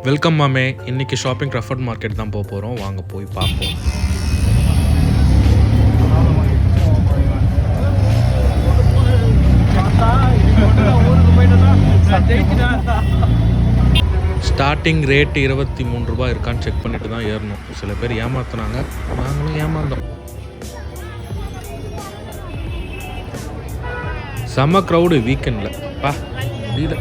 Welcome மாமே. இன்றைக்கி shopping க்ரஃபர்ட் market தான் போக போகிறோம். வாங்க போய் பார்ப்போம். ஸ்டார்டிங் ரேட்டு 23 ரூபா இருக்கான்னு செக் பண்ணிட்டு தான் ஏறணும். சில பேர் ஏமாத்துனாங்க, நாங்களும் ஏமாந்தோம். செம்ம க்ரௌடு வீக்கெண்டில் பா முடியல.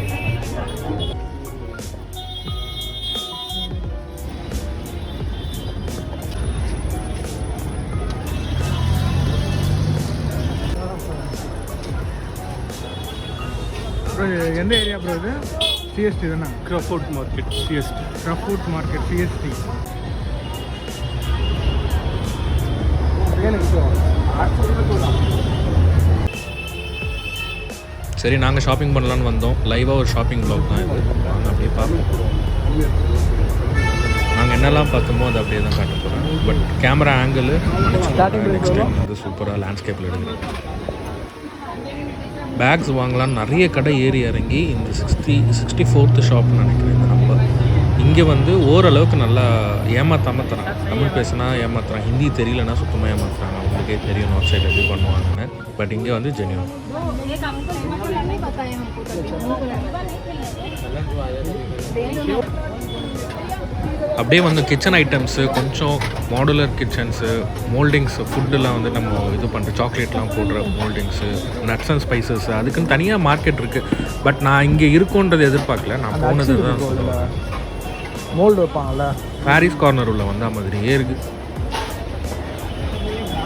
எந்த ஏரியா ப்ரோ இது? சிஎஸ்டி தானே? Crawford market CST. Crawford market CST. சரி, நாங்கள் ஷாப்பிங் பண்ணலான்னு வந்தோம். லைவாக ஒரு ஷாப்பிங் வ்ளாக் தான் இது. வாங்க அப்படியே பார்ப்போம். நாங்கள் என்னெல்லாம் பார்த்தோமோ அது அப்படியே தான் காட்ட போகிறோம். But camera angle next time வந்து சூப்பராக லேண்ட்ஸ்கேப்பில் எடுக்கிறேன். பேக்ஸ் வாங்கலான்னு நிறைய கடை ஏறி இறங்கி இந்த 64th ஷாப்னு நினைக்கிறேன் இந்த நம்பர். இங்கே வந்து ஓரளவுக்கு நல்லா ஏமாற்றாமல் தரான். தமிழ் பேசுனா ஏமாத்துறான், ஹிந்தி தெரியலன்னா சுத்தமாக ஏமாத்துறாங்க. அவங்களுக்கே தெரியும் நார்த் சைடில் எப்படி பண்ணுவாங்கன்னு. பட் இங்கே வந்து ஜென்யூன். அப்படியே வந்து கிச்சன் ஐட்டம்ஸு, கொஞ்சம் மாடுலர் கிச்சன்ஸு, மோல்டிங்ஸு, ஃபுட்டெல்லாம் வந்து நம்ம இது பண்ணுற சாக்லேட்லாம் போடுற மோல்டிங்ஸு, நட்ஸ் அண்ட் ஸ்பைசஸ், அதுக்குன்னு தனியாக மார்க்கெட் இருக்குது. பட் நான் இங்கே இருக்கோன்றது எதிர்பார்க்கல. நான் போனது தான் மோல்டு வைப்பாங்கல்ல, பாரிஸ் கார்னர் உள்ள வந்த மாதிரியே இருக்குது.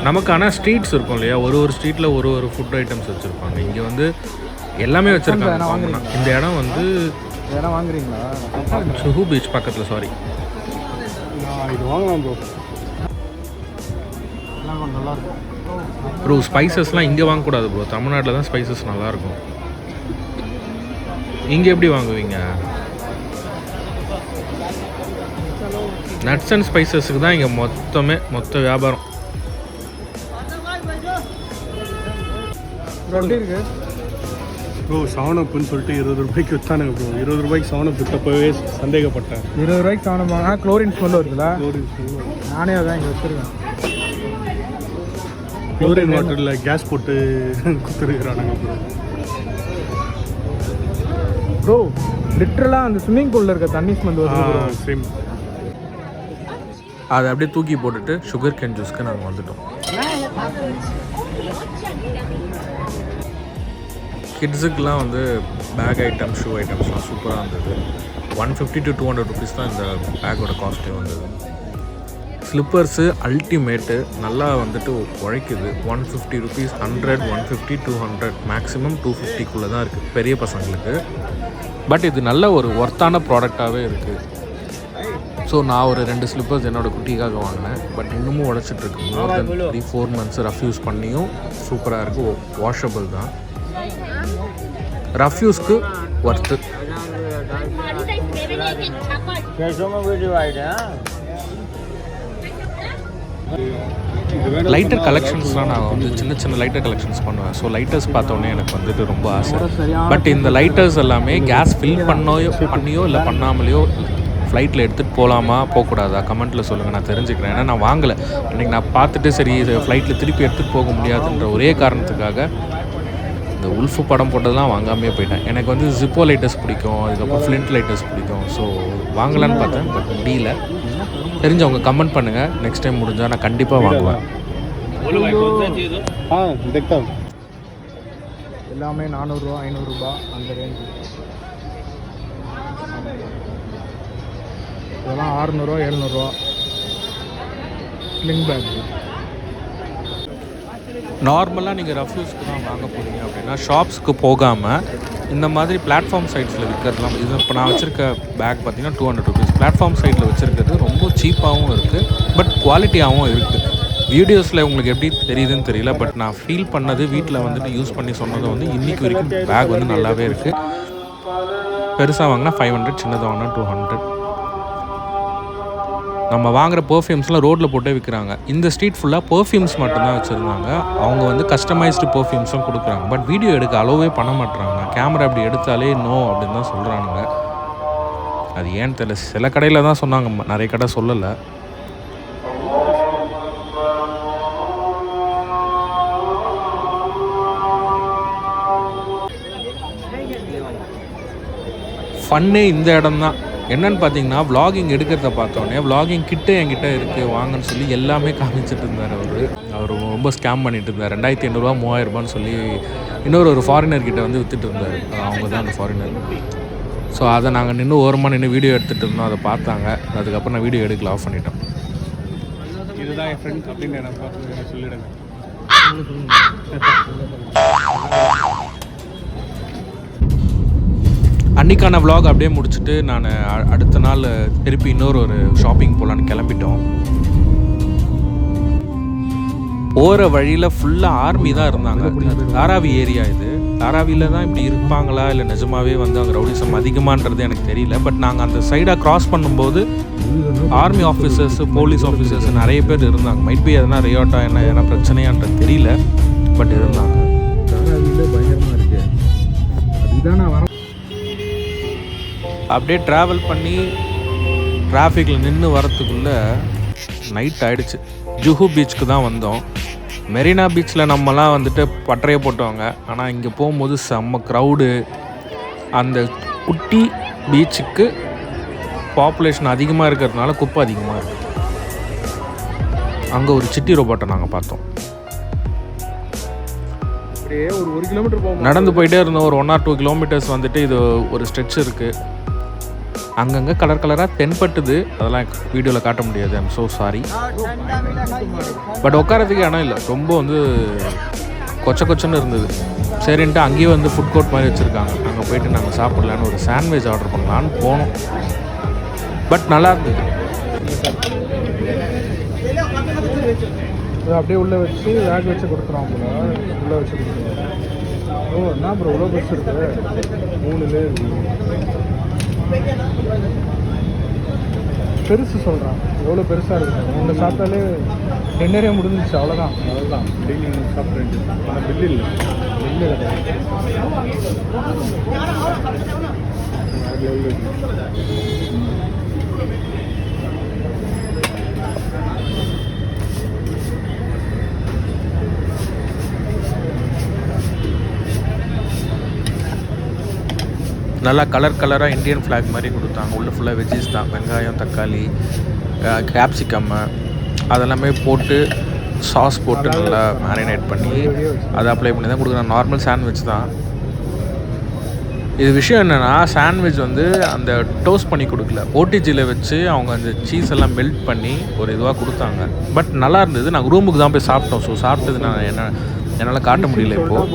நமக்கான ஸ்ட்ரீட்ஸ் இருக்கும் இல்லையா, ஒரு ஸ்ட்ரீட்டில் ஒரு ஃபுட் ஐட்டம்ஸ் வச்சுருப்பாங்க. இங்கே வந்து எல்லாமே வச்சுருக்காங்க. வாங்கினா இந்த இடம் வந்து இதெல்லாம் வாங்குறீங்களா? சுஹு பீச் பக்கத்தில். சாரி, இது வாங்கலாம் ப்ரோ. நல்லாயிருக்கும் ப்ரோ. ஸ்பைசஸ்லாம் இங்கே வாங்கக்கூடாது ப்ரோ. தமிழ்நாட்டில் தான் ஸ்பைசஸ் நல்லாயிருக்கும். இங்கே எப்படி வாங்குவீங்க? நட்ஸ் அண்ட் ஸ்பைசஸுக்கு தான் இங்கே மொத்த வியாபாரம். எப்படி இருக்கு ப்ரோ? சவனப்புன்னு சொல்லிட்டு 20 ரூபாய்க்கு விற்றானுங்க ப்ரோ. 20 ரூபாய்க்கு சவனப் விற்றப்பவே சந்தேகப்பட்டேன். 20 ரூபாய்க்கு சவனப்பாங்க. குளோரின் ஸ்மெல் வருதுல்ல? நானே அதான் இங்கே வச்சுருக்கேன். குளோரின் வாட்டரில் கேஸ் போட்டு கொடுத்துருக்குறானுங்க ப்ரோ. ப்ரோ லிட்டரலாக அந்த ஸ்விம்மிங் பூலில் இருக்க தண்ணி ஸ்மெல் வருது. சேம். அதை அப்படியே தூக்கி போட்டுட்டு சுகர் கேன் ஜூஸ்க்கு நாங்கள் வந்துட்டோம். கிட்ஸுக்கெலாம் வந்து பேக் ஐட்டம், ஷூ ஐட்டம்ஸ்லாம் சூப்பராக இருந்தது. 150 to 200 ருபீஸ் தான் இந்த பேக்கோட காஸ்ட்டே வந்தது. ஸ்லிப்பர்ஸு அல்டிமேட்டு, நல்லா வந்துட்டு உழைக்குது. 150 ருபீஸ், 100, 150, 200, மேக்ஸிமம் 250க்குள்ளே தான் இருக்குது பெரிய பசங்களுக்கு. பட் இது நல்ல ஒரு ஒர்த்தான ப்ராடக்டாகவே இருக்குது. ஸோ நான் ஒரு 2 ஸ்லிப்பர்ஸ் என்னோடய குட்டிக்காக வாங்கினேன். பட் இன்னமும் உழைச்சிட்ருக்கு. மோர் தென் 3-4 months ரஃப் யூஸ் பண்ணியும் சூப்பராக இருக்குது. வாஷபிள் தான். ரஃப் யூஸ்க்கு ஒர்த்து. லைட்டர் கலெக்ஷன்ஸ்லாம் நான் வந்து சின்ன லைட்டர் கலெக்ஷன்ஸ் பண்ணுவேன். ஸோ லைட்டர்ஸ் பார்த்தோன்னே எனக்கு வந்துட்டு ரொம்ப ஆசை. பட் இந்த லைட்டர்ஸ் எல்லாமே கேஸ் ஃபில் பண்ணியோ இல்லை பண்ணாமலையோ ஃப்ளைட்டில் எடுத்துகிட்டு போகலாமா போகக்கூடாதா கமெண்ட்டில் சொல்லுங்கள், நான் தெரிஞ்சுக்கிறேன். ஏன்னா நான் வாங்கலை. அன்றைக்கி நான் பார்த்துட்டு சரி ஃப்ளைட்டில் திருப்பி எடுத்துகிட்டு போக முடியாதுன்ற ஒரே காரணத்துக்காக இந்த உல்ஃபு படம் போட்டதெல்லாம் வாங்காமே போயிட்டேன். எனக்கு வந்து ஜிப்போ லைட்டர்ஸ் பிடிக்கும், அதுக்கப்புறம் ஃப்ளிண்ட் லைட்டர்ஸ் பிடிக்கும். ஸோ வாங்கலான்னு பார்த்தேன், பட் முடியல. தெரிஞ்சவங்க கமெண்ட் பண்ணுங்கள். நெக்ஸ்ட் டைம் முடிஞ்சால் நான் கண்டிப்பாக வாங்குவேன். எல்லாமே 400 ரூபா 500 ரூபா அந்த ரேஞ்சு. இதெல்லாம் 600 ரூபா 700 ரூபா ஸ்லிங் பேக். நார்மலாக நீங்கள் ரஃப் யூஸ்க்கு தான் வாங்க போகிறீங்க அப்படின்னா ஷாப்ஸ்க்கு போகாமல் இந்த மாதிரி பிளாட்ஃபார்ம் சைட்ஸில் விற்கிறதுலாம். இது இப்போ நான் வச்சுருக்க பேக் பார்த்தீங்கன்னா 200 ருபீஸ். பிளாட்ஃபார்ம் சைட்டில் வச்சுருக்கிறது ரொம்ப சீப்பாகவும் இருக்குது, பட் குவாலிட்டியாகவும் இருக்குது. வீடியோஸில் உங்களுக்கு எப்படி தெரியுதுன்னு தெரியல, பட் நான் ஃபீல் பண்ணது, வீட்டில் வந்துட்டு யூஸ் பண்ணி சொன்னது வந்து இன்றைக்கி வரைக்கும் பேக் வந்து நல்லாவே இருக்குது. பெருசாக வாங்கினா 500, சின்னதாக வாங்கினா 200. நம்ம வாங்குகிற பர்ஃப்யூம்ஸ்லாம் ரோட்டில் போட்டே விற்கிறாங்க. இந்த ஸ்ட்ரீட் ஃபுல்லாக பர்ஃப்யூம்ஸ் மட்டும்தான் வச்சுருந்தாங்க. அவங்க வந்து கஸ்டமைஸ்டு பர்ஃப்யூம்ஸும் கொடுக்குறாங்க. பட் வீடியோ எடுக்க அலோவே பண்ண மாட்டுறாங்க. கேமரா அப்படி எடுத்தாலே நோ அப்படின்னு தான் சொல்கிறானுங்க. அது ஏன்னு தெரியல, சில கடையில் தான் சொன்னாங்க, நிறைய கடை சொல்லலை. ஃபன்னே இந்த இடம் தான். என்னென்னு பார்த்தீங்கன்னா, விலாகிங் எடுக்கிறத பார்த்தோன்னே விலாகிங் கிட்டே என்கிட்ட இருக்குது வாங்கன்னு சொல்லி எல்லாமே காமிச்சிட்டு இருந்தார் அவர் ரொம்ப ஸ்கேம் பண்ணிட்டு இருந்தார். 2500 3000 சொல்லி இன்னொரு ஃபாரினர்கிட்ட வந்து விற்றுட்டு இருந்தார். அவங்க தான் அந்த ஃபாரினர். ஸோ அதை நாங்கள் நின்று ஓரமாக நின்று வீடியோ எடுத்துகிட்டு இருந்தோம். அதை பார்த்தாங்க. அதுக்கப்புறம் நான் வீடியோ எடுக்கல, ஆஃப் பண்ணிட்டேன். இதுதான் என் ஃப்ரெண்ட் அப்படின்னு நான் பார்த்து சொல்லிடுங்க. அன்றைக்கான vlog அப்படியே முடிச்சுட்டு நான் அடுத்த நாள் திருப்பி இன்னொரு ஷாப்பிங் போகலான்னு கிளம்பிட்டோம். போகிற வழியில் ஃபுல்லாக ஆர்மி தான் இருந்தாங்க. தாராவி ஏரியா இது. தாராவியில் தான் இப்படி இருப்பாங்களா இல்லை நிஜமாவே வந்து அங்கே ரவுடிசம் அதிகமானது எனக்கு தெரியல. பட் நாங்கள் அந்த சைடாக க்ராஸ் பண்ணும்போது ஆர்மி ஆஃபீஸர்ஸு, போலீஸ் ஆஃபீஸர்ஸ் நிறைய பேர் இருந்தாங்க. மைட் பி எதனா ரியோட்டா என்ன பிரச்சனையான்றது தெரியல, பட் இருந்தாங்க. தாராவியில் பயங்கரமாக இருக்குது. அதுதான் நான் வர அப்படியே ட்ராவல் பண்ணி டிராஃபிக்கில் நின்று வரத்துக்குள்ளே நைட் ஆகிடுச்சு. ஜுஹு பீச்சுக்கு தான் வந்தோம். மெரினா பீச்சில் நம்மலாம் வந்துட்டு பட்டறையை போட்டுவாங்க. ஆனால் இங்கே போகும்போது செம்ம க்ரௌடு. அந்த குட்டி பீச்சுக்கு பாப்புலேஷன் அதிகமாக இருக்கிறதுனால குப்பை அதிகமாக இருக்குது. அங்கே ஒரு சிட்டி ரோபோட்டை நாங்கள் பார்த்தோம். அப்படியே ஒரு 1 கிலோமீட்டர் போகும். நடந்து போயிட்டே இருந்தோம். ஒரு 1 or 2 கிலோமீட்டர்ஸ் வந்துட்டு இது ஒரு ஸ்ட்ரெச் இருக்குது. அங்கங்கே கலராக தென்பட்டுது. அதெல்லாம் வீடியோவில் காட்ட முடியாது. I'm so sorry. பட் உட்காரத்துக்கு இடம் இல்லை. ரொம்ப வந்து கொச்சன்னு இருந்தது. சரின்ட்டு அங்கேயே வந்து ஃபுட் கோர்ட் மாதிரி வச்சுருக்காங்க. அங்கே போயிட்டு நாங்கள் சாப்பிட்லான்னு ஒரு சாண்ட்விச் ஆர்டர் பண்ணலான்னு போனோம். பட் நல்லா இருந்தது. அப்படியே உள்ளே வச்சு வேக வச்சு கொடுத்துருவாங்க போல. உள்ளே வச்சு கொடுத்துருவாங்க. ஓ என்ன ப்ரோ இவ்வளோ பெருசு இருக்குது. 3 பெருசு சொல்கிறான். எவ்வளோ பெருசாக இருக்குது. உங்களை சாப்பிட்டாலே டின்னரே முடிஞ்சிச்சு. அவ்வளோதான். டெய்லி சாப்பிட்றேன். ஆனால் பில்லு இல்லை. இல்லை நல்லா கலராக இந்தியன் ஃப்ளாக் மாதிரி கொடுத்தாங்க. உள்ளே ஃபுல்லாக வெஜ்ஜஸ் தான். வெங்காயம், தக்காளி, கேப்சிகம் அதெல்லாமே போட்டு சாஸ் போட்டு நல்லா மேரினேட் பண்ணி அதை அப்ளை பண்ணி தான் கொடுக்குறாங்க. நார்மல் சாண்ட்விச் தான். இது விஷயம் என்னென்னா, சாண்ட்விச் வந்து அந்த டோஸ்ட் பண்ணி கொடுக்கல. ஓடிஜியில் வச்சு அவங்க அந்த சீஸ் எல்லாம் மெல்ட் பண்ணி ஒரு இதுவாக கொடுத்தாங்க. பட் நல்லா இருந்தது. நாங்கள் ரூமுக்கு தான் போய் சாப்பிட்டோம். ஸோ சாப்பிட்டது நான் என்னால் காட்ட முடியல இப்போது.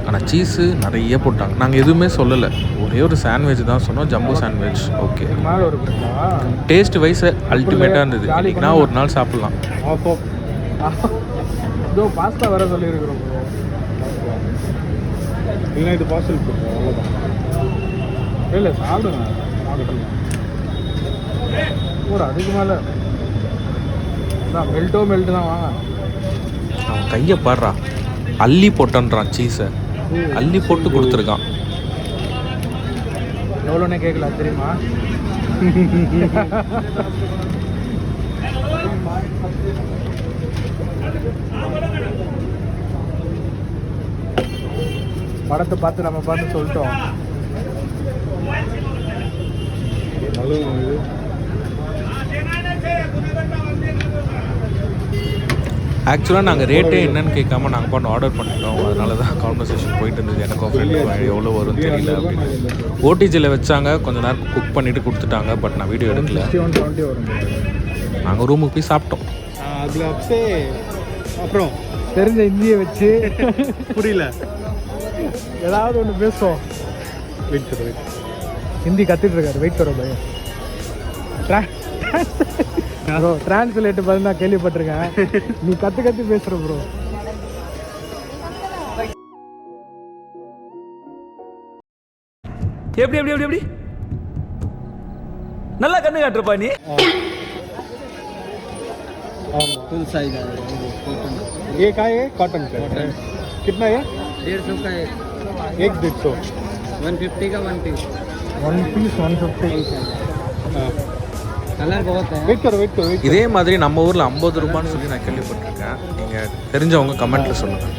ஆனால் சீஸு நிறைய போட்டாங்க. நாங்கள் எதுவுமே சொல்லலை. ஒரே ஒரு சாண்ட்விச் தான் சொன்னோம், jumbo sandwich. Okay, taste wise அல்டிமேட்டாக இருந்தது. இன்றைக்கினா ஒரு நாள் சாப்பிட்லாம். இதோ பாஸ்தா வர சொல்லியிருக்கிறோம். இல்லைன்னா இது பார்சல் போட்டுருவோம். அவ்வளோதான். இல்லை சாப்பிடுங்க. ஒரு அதுக்கு மேலே மெல்ட்டு தான் வாங்க. அவன் கையை பாடுறா, அள்ளி போட்டன்றான். சீஸை அள்ளி போட்டு கொடுத்துருக்கான். எவ்வளோன்னே கேட்கல தெரியுமா? படத்தை பார்த்து நம்ம பார்த்து சொல்லிட்டோம். ஆக்சுவலாக நாங்கள் ரேட்டே என்னன்னு கேட்காம நாங்கள் பாட்டு ஆர்டர் பண்ணிட்டோம். அதனால தான் கான்வர்சேஷன் போயிட்டு இருந்தது. எனக்கும் ஃப்ரெண்டுக்கும் எவ்வளோ வரும்னு தெரியல அப்படின்னு. ஓடிஜியில் வச்சாங்க, கொஞ்சம் நேரம் குக் பண்ணிவிட்டு கொடுத்துட்டாங்க. பட் நான் வீடியோ எடுக்கல. நாங்கள் ரூமுக்கு போய் சாப்பிட்டோம். அதில் அப்புறம் தெரிஞ்ச இந்தியை வச்சு புரியல, ஏதாவது ஒன்று பேசுவோம். ஹிந்தி கற்றுட்டு இருக்காரு. வெயிட் கரோ பையன். ப்ரோ டிரான்ஸ்லேட் பார்த்து நான் கேள்விப்பட்டிருக்கேன். நீ கற்று பேசுகிற ப்ரோ. எப்படி எப்படி எப்படி எப்படி நல்லா கண்ணு காட்டுறப்பா நீ. फुल साइज है ये का है कॉटन का कितना है 150 का 150 150 का 1 पीस 1 piece 150. வெயிட் கர் வெயிட் கர் இதே மாதிரி நம்ம ஊரில் 50 ரூபான்னு சொல்லி நான் கேள்விப்பட்டிருக்கேன். நீங்கள் தெரிஞ்சவங்க கமெண்ட்டில் சொல்லுங்கள்.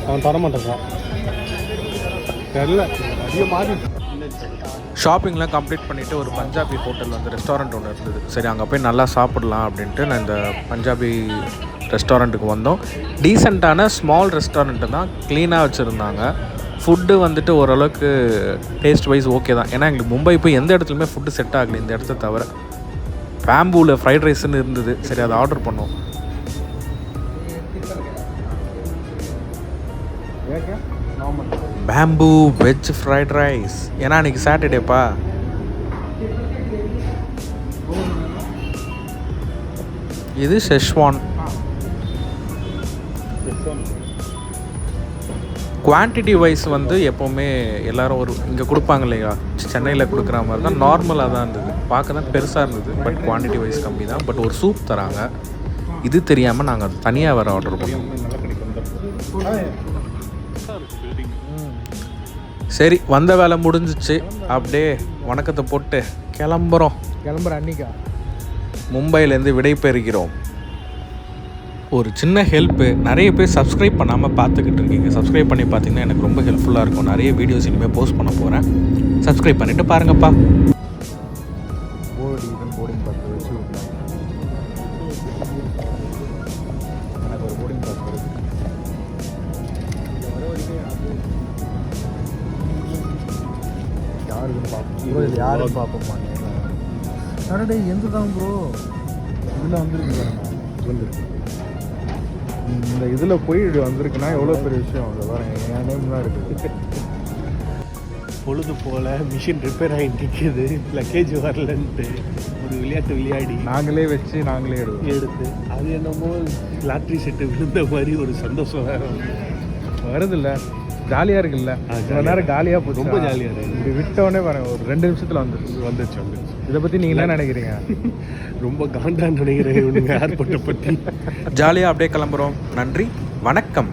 அவன் தரமாட்டான் சார் தெரில அதிக மாதிரி. ஷாப்பிங்லாம் கம்ப்ளீட் பண்ணிவிட்டு ஒரு பஞ்சாபி ஹோட்டல் வந்து ரெஸ்டாரண்ட் ஒன்று இருந்தது. சரி அங்கே போய் நல்லா சாப்பிட்லாம் அப்படின்ட்டு நான் இந்த பஞ்சாபி ரெஸ்டாரண்ட்டுக்கு வந்தோம். டீசெண்டான ஸ்மால் ரெஸ்டாரண்ட்டு தான், க்ளீனாக வச்சுருந்தாங்க. ஃபுட்டு வந்துட்டு ஓரளவுக்கு டேஸ்ட் வைஸ் ஓகே தான். ஏன்னா எங்களுக்கு மும்பை போய் எந்த இடத்துலையுமே ஃபுட்டு செட் ஆகலை இந்த இடத்த தவிர. பேம்பூவில் ஃப்ரைட் ரைஸ்ன்னு இருந்தது, சரி அதை ஆர்டர் பண்ணோம். பேம்பூ வெஜ் ஃப்ரைட் ரைஸ், ஏன்னா அன்றைக்கி சாட்டர்டேப்பா. இது ஷெஷ்வான். குவான்டிட்டி வைஸ் வந்து எப்போவுமே எல்லோரும் ஒரு இங்கே கொடுப்பாங்க இல்லையா, சென்னையில் கொடுக்குற மாதிரி தான், நார்மலாக தான் இருந்தது. பார்க்க தான் பெருசாக இருந்தது, பட் குவான்டிட்டி வைஸ் கம்மி தான். பட் ஒரு சூப் தராங்க. இது தெரியாமல் நாங்கள் தனியாக வேறு ஆர்டர் பண்ணோம். சரி, வந்த வேலை முடிஞ்சிச்சு. அப்படியே வணக்கத்தை போட்டு கிளம்புற அன்னிக்கா மும்பையிலேருந்து விடை பெறுகிறோம். ஒரு சின்ன ஹெல்ப்பு, நிறைய பேர் சப்ஸ்கிரைப் பண்ணாமல் பார்த்துக்கிட்டு இருக்கீங்க. சப்ஸ்கிரைப் பண்ணி பார்த்தீங்கன்னா எனக்கு ரொம்ப ஹெல்ப்ஃபுல்லாக இருக்கும். நிறைய வீடியோஸ் இனிமேல் போஸ்ட் பண்ண போகிறேன். சப்ஸ்கிரைப் பண்ணிவிட்டு பாருங்கப்பா. போர்டிங் பாஸ் வச்சு எனக்கு ஒரு போர்டிங் பாஸ் வருது. யாருக்குன்னு பார்ப்போம், யாருன்னு பார்ப்போம்மா. சாட்டர்டே எந்த தான் ப்ரோ இதில் வந்துருக்கு பாருங்க, வந்துருக்கு. இந்த இதில் போய் வந்திருக்குன்னா எவ்வளோ பெரிய விஷயம். அதை பாருங்க, என் நேம் தான் இருக்குது. பொழுது போல் மிஷின் ரிப்பேர் ஆகி நிற்கிது, லக்கேஜ் வரலன்ட்டு ஒரு விளையாட்டு விளையாடி நாங்களே வச்சு நாங்களே எடுத்து அது என்னமோ லாட்ரி செட்டு விழுந்த மாதிரி ஒரு சந்தோஷம் வருதில்ல, ஜாலியாக இருக்குல்ல. சில நேரம் காலியாக போச்சு, ரொம்ப ஜாலியாக இருக்குது. இப்படி விட்டோடனே பாருங்க ஒரு 2 நிமிஷத்தில் வந்துருச்சு. இதை பற்றி நீங்கள் என்ன நினைக்கிறீங்க? ரொம்ப காண்டான்னு நினைக்கிறேன் இவனுங்க ஏர்போர்ட்டை பற்றி. ஜாலியாக அப்படியே கிளம்புறோம். நன்றி, வணக்கம்.